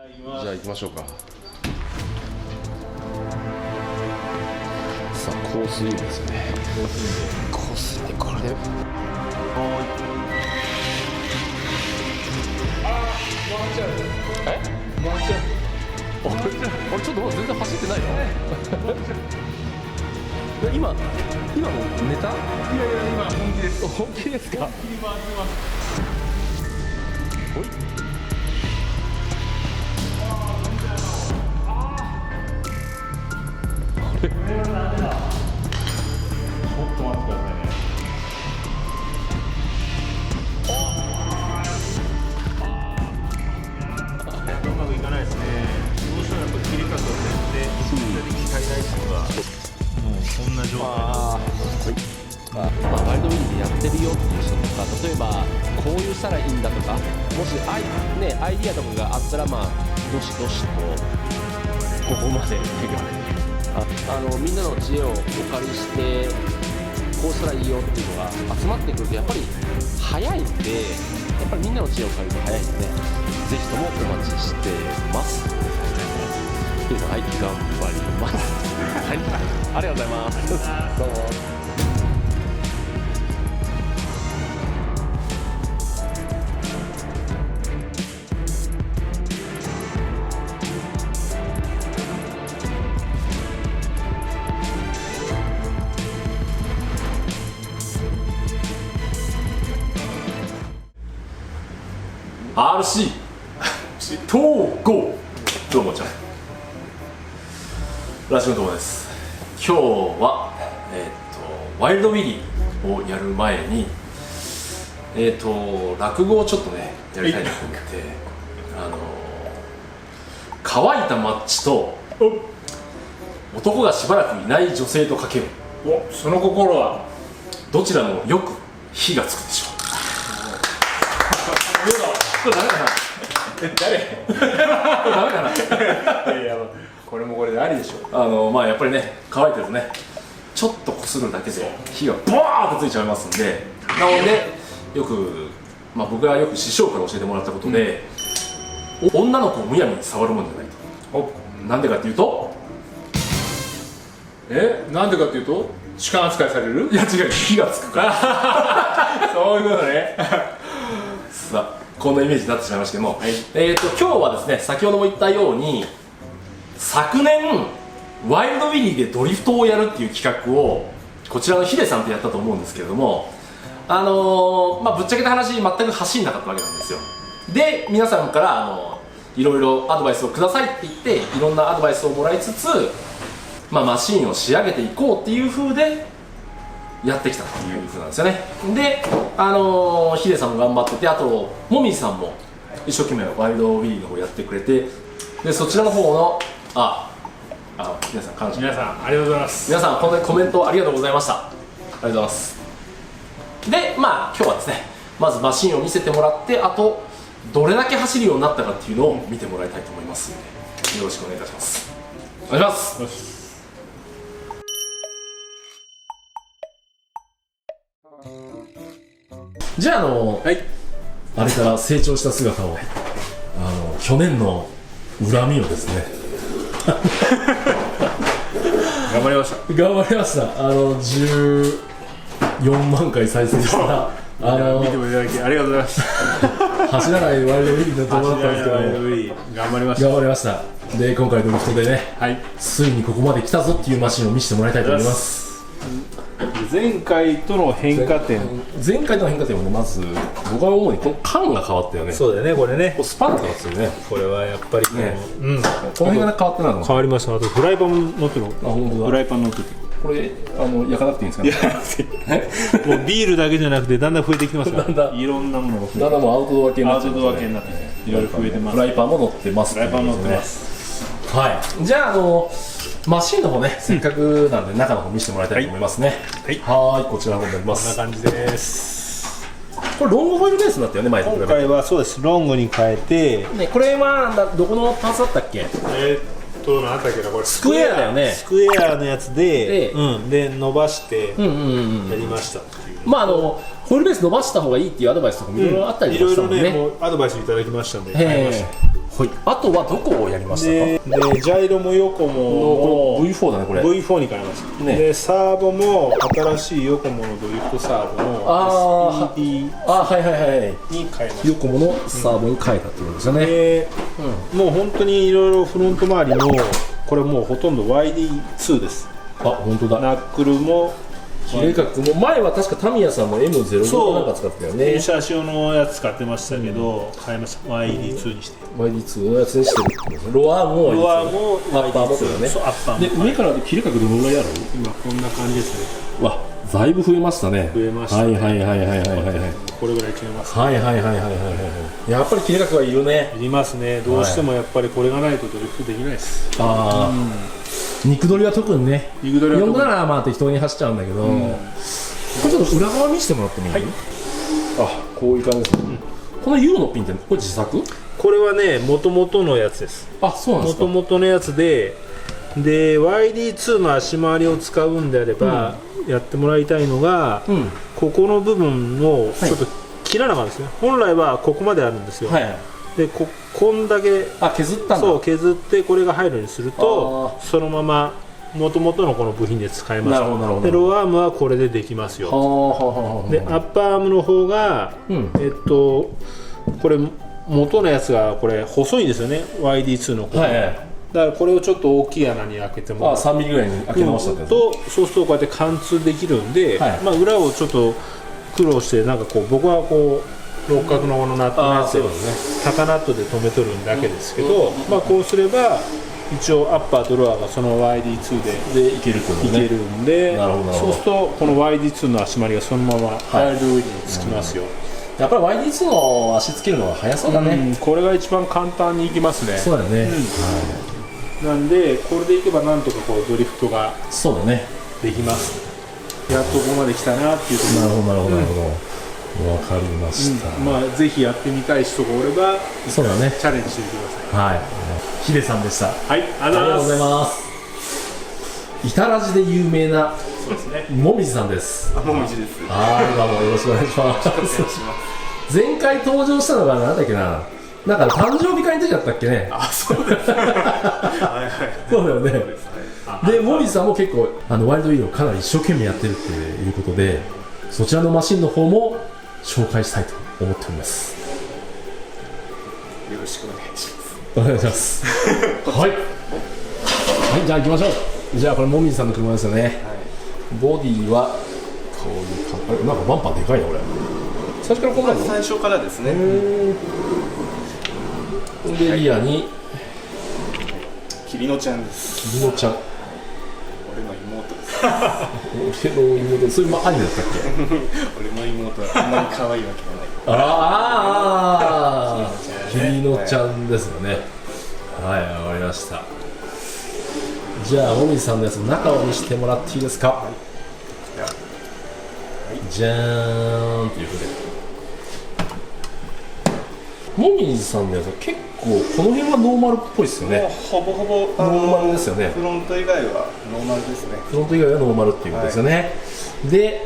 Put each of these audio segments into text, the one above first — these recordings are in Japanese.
じゃあ行きましょうか。さあ香水ですね。香水ってこれで俺ちょっとまだ全然走ってないよ今のネタ？いやいや、今本気です。本気ですか？本気に回ってます。おいこれはダメだ。ちょっと待ってくださいね。うまくいかないですね。どうしてもやっぱり切り方を全然機械代数がもうこんな状態ですね。ワイルドウィンでやってるよっていう人とか、例えばこういうしたらいいんだとか、もしアイディアとかがあったら、まあどしどしとここまでみんなの知恵をお借りしてこうしたらいいよっていうのが集まってくるとやっぱり早いんで、やっぱりみんなの知恵を借りると早いんで、ぜひともお待ちしてますはい、頑張りますはい、ありがとうございますどうも。RC 東郷どうもちゃんラジオのともです。今日はワイルドウィリーをやる前に落語をちょっとねやりたいなと思って乾いたマッチと男がしばらくいない女性とかけよう。お、その心はどちらもよく火がつくでしょう。これダメかな誰？ダメかな。いや、これもこれでありでしょ。まあやっぱりね、乾いてるとね、ちょっとこするだけで火がバーッとついちゃいますんで、なのでよく、まあ、僕がよく師匠から教えてもらったことで、女の子をむやみに触るもんじゃないと。なんでかっていうと、なんでかっていうと痴漢扱いされる？いや違う、火がつくからそういうことね。さあこんなイメージになってしまいましたけども、今日はですね、先ほども言ったように昨年ワイルドウィリーでドリフトをやるっていう企画をこちらのヒデさんとやったと思うんですけれども、まあ、ぶっちゃけた話全く走んなかったわけなんですよ。で皆さんからいろいろアドバイスをくださいって言って、いろんなアドバイスをもらいつつ、まあ、マシンを仕上げていこうっていう風でやってきたっていう風なんですよね。でヒデさんも頑張ってて、あともみじさんも一生懸命ワイルドウィリーの方やってくれて、でそちらの方の皆さん感謝、皆さんありがとうございます。皆さんこのコメントありがとうございました。ありがとうございます。でまあ今日はですね、まずマシンを見せてもらって、あとどれだけ走るようになったかっていうのを見てもらいたいと思いますので、よろしくお願いいたします。お願いします。よし。じゃあはい。あれから成長した姿を、去年の恨みをですね頑張りました。頑張りました。14万回再生した見てもいただきありがとうございます。走らないワイルドウィリーの動画だったんですけど、頑張りました。頑張りました。で今回ドリフトでね、はい。ついにここまで来たぞっていうマシンを見せてもらいたいと思います。前回との変化点。前回の変化点はね、まず僕は主にこの缶が変わったよね。そうだよね、これね。スパンってますよね。これはやっぱりね、うん。この辺が変わってないの。変わりました。あとフライパンも乗ってる。本当だ。フライパン乗ってる。これ焼かなくていいんですかね。もうビールだけじゃなくてだんだん増えてきてますよ。だんだんいろんなものが増えて。だんだんもうアウトドア系になってアウトドア系になってね。いろいろ増えてます。フライパンも乗ってます。フライパン乗ってます。はい。じゃあマシンの方ね、せっかくなんで中の方見せてもらいたいと思いますね。はい。こちらの方になります。こんな感じです。これロングホイールベースだったよね、前と比べて。今回はそうです。ロングに変えて。ね、これはどこのパーツだったっけ？なんだっけな、これスクエアだよね。スクエアのやつで、で伸ばしてやりました。まあホホイールベース伸ばした方がいいっていうアドバイスとかもいろいろあったりいとかしたもんね。ろいろね、もうアドバイスいただきましたんで買いました。はい、あとはどこをやりましたか？でジャイロもヨコモも V4 だねこれ。 V4 に変えました、ねでサーボも新しいヨコモのドリフトサーボの SPD はいはいはい。に変えました。ヨコモのサーボに変えたっていうことですよね。で、もう本当にいろいろフロント周りのこれもうほとんど YD2 です。あ、本当だ。ナックルも切れ角も前は確かタミヤさんも M05 なんか使ってたよね。入社用のやつ使ってましたけど、変えました YD2 にして。 YD2 のやつにしてるってことですね。ロアームも YD2。ロアもアッパーもそうだね。そうアッパーも。で上から切れ角どのぐらいある？今こんな感じですね。わ、だいぶ増えましたね。増えましたね。はいはいはいはいはいはいはい。これぐらい切れます。はいはいはいはいはいはい。やっぱり切れ角はいるね。いりますね。どうしてもやっぱりこれがないとドリフトできないです。ああ、肉取りは特にね。肉取りは特に4ならまあ適当に走っちゃうんだけど、これちょっと裏側見せてもらってもいい？あ、こういう感じですね。この U のピンってこれ自作？これはね、元々のやつです。あ、そうなんですか。元々のやつで YD2 の足回りを使うんであれば、やってもらいたいのが、ここの部分をちょっと切らなかったですね。本来はここまであるんですよ。はい。でこんだけ削ったんだ。そう削ってこれが入るようにするとそのまま元々のこの部品で使えます。なるほどなるほど。でローアームはこれでできますよ。でアッパーアームの方が、これ元のやつがこれ細いんですよね。 YD2 の方が、だからこれをちょっと大きい穴に開けてもらう3ミリぐらいに開け直したってやつ。そうするとこうやって貫通できるんで、まあ、裏をちょっと苦労してなんかこう僕はこう六角のこのナットのやつで高ナットで留めとるだけですけど、まあこうすれば一応アッパーとロアがその YD2 でいけるんで、そうするとこの YD2 の足回りがそのままワイルドウィリーにつきますよ。やっぱり YD2 の足つけるのが早そうだね。これが一番簡単にいきますね。そうだよね。なんでこれでいけばなんとかこうドリフトがそうだねできます。やっとここまで来たなっていうところ。なるほどなるほどなるほど。わかりました。まあぜひやってみたい人がおれば、そうだね。チャレンジしてみてください。はい。ヒデさんでした。はい、ありがとうございます。イタラジで有名なもみじさんです。もみじです。はい、どうもよろしくお願いします。前回登場したのがなんだっけな。なんか誕生日会の時だったっけね。あ、そうです。はいはい。そうだよね。で、もみじさんも結構ワイルドウィールをかなり一生懸命やってるっていうことで、そちらのマシンの方も紹介したいと思っております。よろしくお願いします。お願いします。はい。はい、じゃあ行きましょう。じゃあこれもみじさんの車ですよね。ボディはこういう感じ。あれなんかバンパーでかいなこれ。最初からこんなの？最初からですね。でリアにきりのちゃんです。きりのちゃん。俺の妹です。俺の妹、それも兄だったっけ？俺の妹はあんなに可愛いわけがない。ああ、きりのちゃんですよね。はい、わかりました。じゃあもみじさんのやつ中を見せてもらっていいですか？じゃーんっていうことで。もみじさんのやつは結構この辺はノーマルっぽいですよね。ほぼほぼノーマルですよね。フロント以外はノーマルですね。フロント以外はノーマルっていうことですよね。で、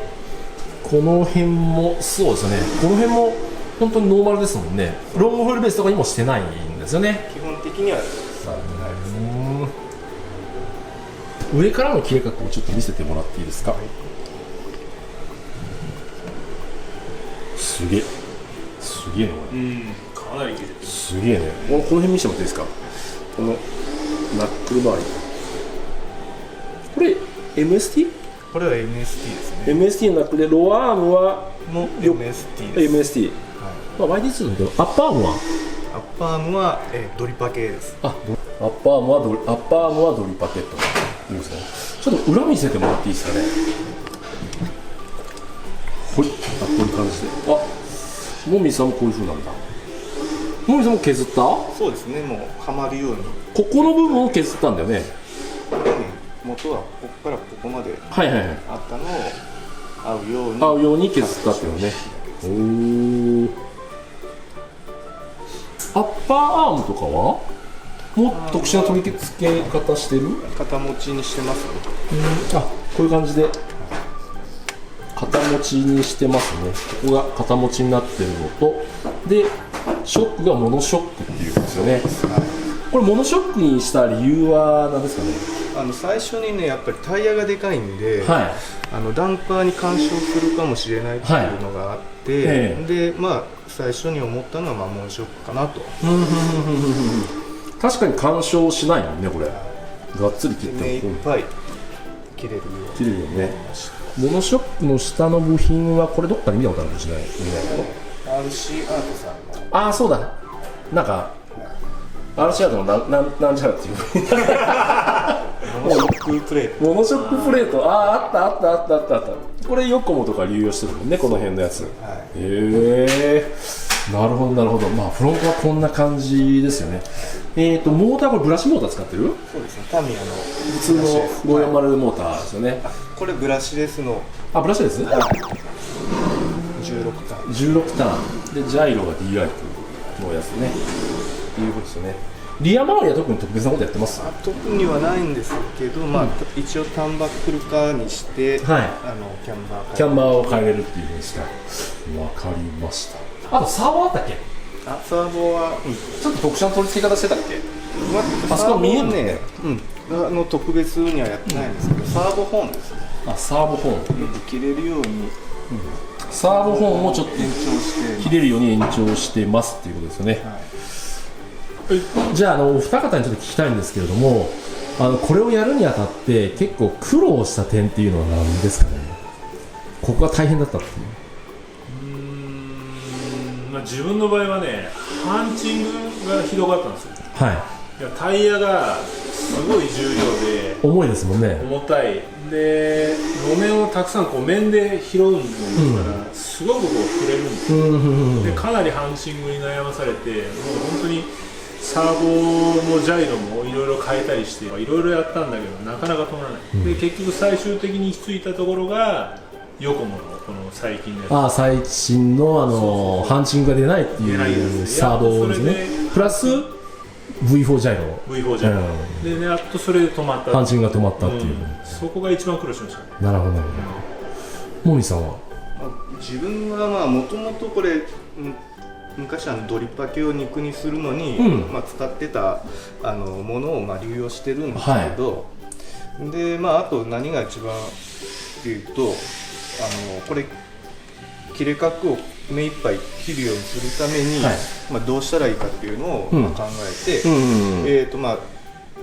この辺もそうですよね。この辺も本当にノーマルですもんね。ロングホイールベースとかにもしてないんですよね。基本的にはされてないですね。上からの切れ角をちょっと見せてもらっていいですか？すげえ。すげえなこれ。かなり切れてる。すげえね。この辺見せてもらっていいですか？このナックル周り。これ MST？ これは MST ですね。MST のナックルでロアームはも MST です。MST。まあ YD2 だけどアッパーアームは？アッパーアームはドリパ系です。アッパーアームはドリパケットいいですね。ちょっと裏見せてもらっていいですかね。ほい、こういう感じで。あ、もみじさんもこういう風なんだ。もみじさんも削った？そうですね。もうはまるように。ここの部分を削ったんだよね。元はここからここまではいはいはい。あったのを合うように削ったっていうのね。おー。アッパーアームとかはもう特殊な取り付け方してる？肩持ちにしてますね。あ、こういう感じで肩持ちにしてますね。ここが肩持ちになってるのと、でショックがモノショックっていうんですよね。これモノショックにした理由は何ですかね。最初にねやっぱりタイヤがでかいんで、はい、ダンパーに干渉するかもしれないっていうのがあって、で最初に思ったのはモノショックかなと。確かに干渉しないもんねこれ。がっつり切って目いっぱい切れるよう切れるよね。モノショックの下の部品はこれどっかで見たことあるかもしれない。RC アートさんのああそうだ。なんか RC アートのなんちゃらっていうモノショックプレート。モノショックプレート、あったこれヨコモとか流用してるもんねこの辺のやつ。へえ、なるほどなるほど。フロントはこんな感じですよね。モーターこれブラシモーター使ってる？そうですね、タミヤの普通の540モーターですよね。これブラシレスのブラシです。16ターン16ターンでジャイロが D アイクのやつね。いうことですよね。リア周りは特に特別なことやってます？特にはないんですけど、一応ターンバックルカーにして、キャンバーを変えれるっていうことですか。わかりました。あとサーボあったっけ？サーボは、ちょっと特殊な取り付け方してたっけ？あそこ見えるのね。特別にはやってないんですけど、サーボホーンですね。サーボホーン切れるように、サーボホーンをちょっと延長して切れるように延長してますっていうことですよね。じゃあお二方にちょっと聞きたいんですけれども、これをやるにあたって結構苦労した点っていうのは何ですかね。ここが大変だったっていう。自分の場合はね、ハンチングがひどかったんですよ。はいやタイヤがすごい重量で重いですもんね。重たいで路面をたくさん面で拾うんですから、すごく触れるんですよ。でかなりハンチングに悩まされて、もう本当にサーボもジャイロもいろいろ変えたりしていろいろやったんだけどなかなか止まらない、で結局最終的に行き着いたところがヨコモのこの最近のやつ。最新のハンチングが出ないっていうサーボですね。プラス V4 ジャイロ V4 ジャイロ、でやっとそれで止まった、ハンチングが止まったっていう、そこが一番苦労しましたね。なるほどなるほど。もみさんは？自分はもともとこれ昔ドリッパ系を肉にするのに、使ってたものを流用してるんですけど、であと何が一番っていうとこれ切れ角を目いっぱい切るようにするために、どうしたらいいかっていうのを考えて、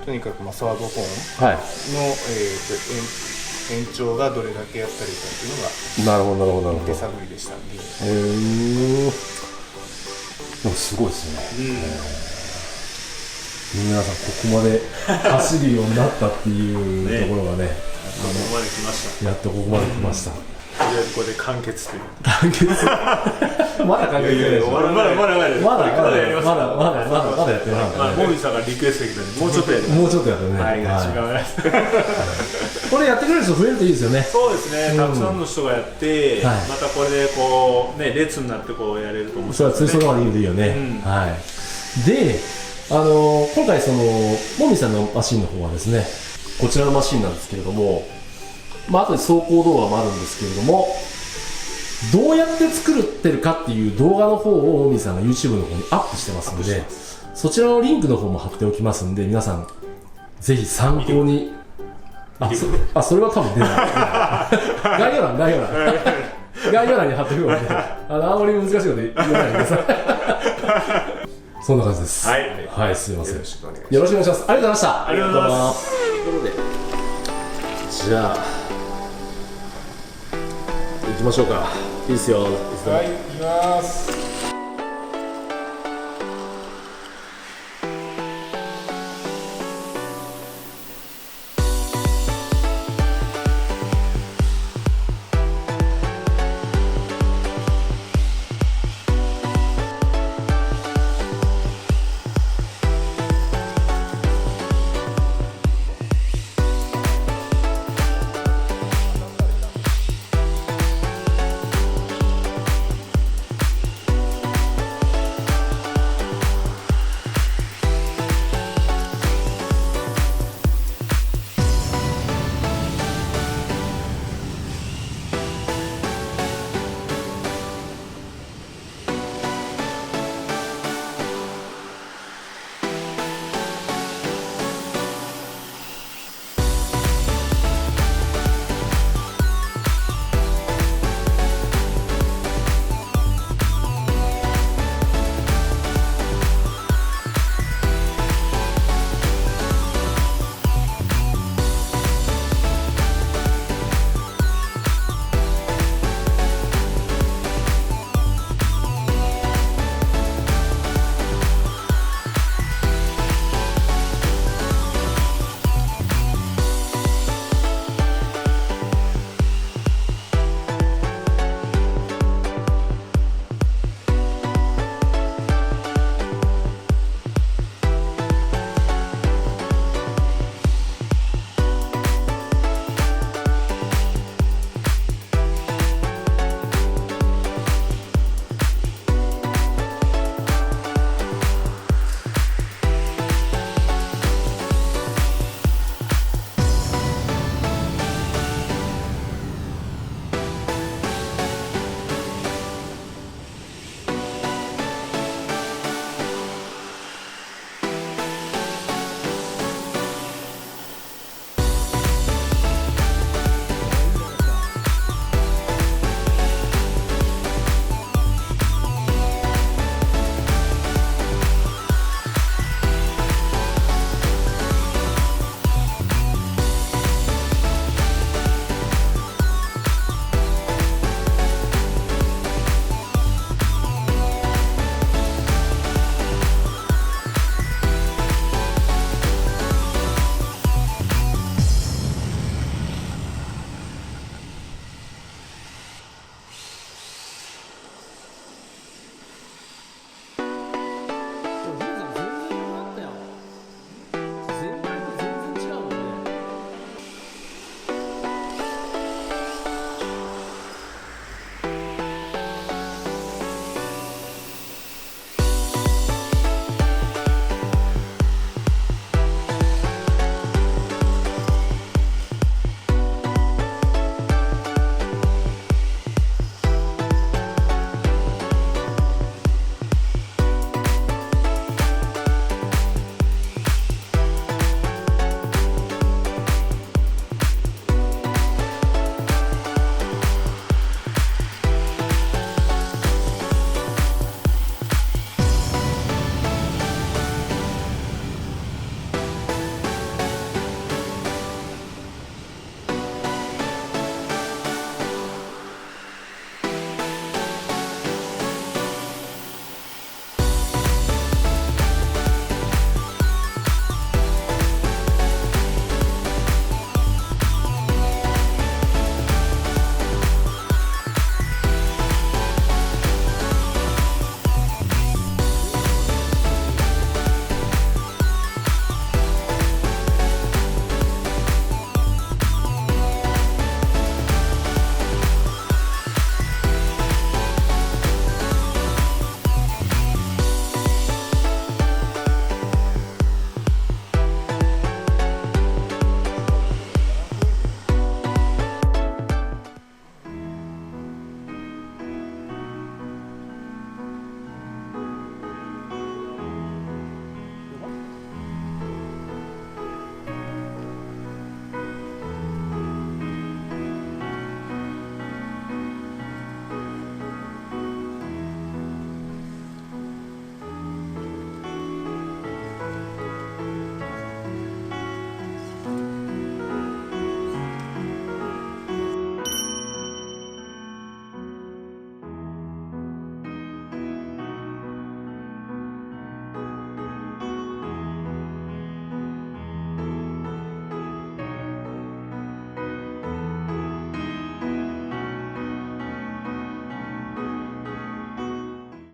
とにかくサーボホーンの、延長がどれだけやったらいいかっていうのが手探りでしたんで。でもすごいですね。皆さんここまで走るようになったっていうところがね、ここまで来ました。やっとここまで来ました。とりあえずこれで完結という。完結。まだ完結じゃないでしょ。まだやってない。モミさんがリクエストできたんで、もうちょっとやってもうちょっとやってね。はい、違います。これやってくれる人増えるといいですよね。そうですね。たくさんの人がやって、またこれで列になってやれると思う。それは通そのままでいいよね。はい。で、今回もみさんのマシンの方はですね、こちらのマシンなんですけれども、後で走行動画もあるんですけれども、どうやって作ってるかっていう動画の方をもみさんが YouTube の方にアップしてますので、そちらのリンクの方も貼っておきますんで、皆さんぜひ参考に。それは多分出ない。概要欄に貼っておくので、あまり難しいこと言わないでください。そんな感じです。はい、すみません。よろしくお願いします。ありがとうございました。ありがとうございます。ということで、じゃあ行きましょうか。いいですよ。はい、行きます。